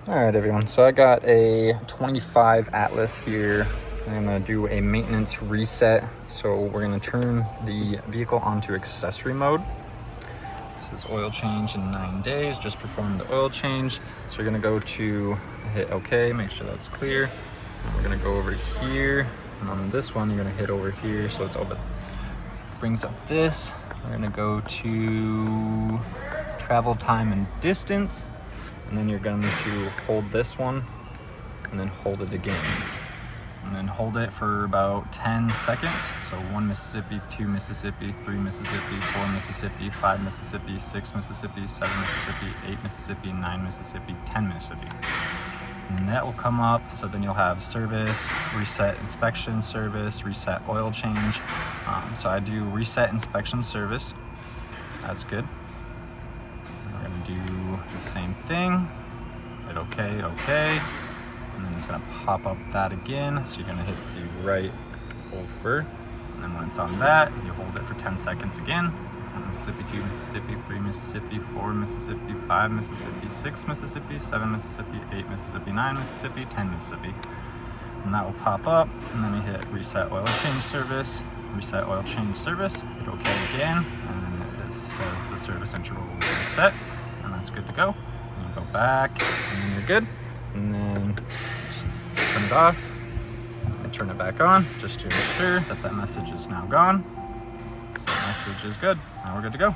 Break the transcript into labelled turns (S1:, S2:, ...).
S1: All right, everyone. So I got a 25 Atlas here. I'm gonna do a maintenance reset. So we're gonna turn the vehicle onto accessory mode. This is oil change in 9 days. Just performed the oil change. So you're gonna go to hit OK, make sure that's clear. And we're gonna go over here. And on this one, you're gonna hit over here. So it's open. Brings up this. We're gonna go to travel time and distance. And then you're going to hold this one and then hold it again. And then hold it for about 10 seconds. So 1 Mississippi, 2 Mississippi, 3 Mississippi, 4 Mississippi, 5 Mississippi, 6 Mississippi, 7 Mississippi, 8 Mississippi, 9 Mississippi, 10 Mississippi. And that will come up. So then you'll have service, reset inspection service, reset oil change. So I do reset inspection service. That's good. We're gonna do the same thing, hit OK, OK, and then it's gonna pop up that again. So you're gonna hit the right over, and then when it's on that, you hold it for 10 seconds again. Mississippi, 2 Mississippi, 3 Mississippi, 4 Mississippi, 5 Mississippi, 6 Mississippi, 7 Mississippi, 8 Mississippi, 9 Mississippi, 10 Mississippi. And that will pop up, and then you hit reset oil change service, reset oil change service, hit OK again, and then it says the service interval will be reset, and that's good to go. And you go back, and then you're good. And then just turn it off, and turn it back on, just to ensure that that message is now gone. So that message is good. Now we're good to go.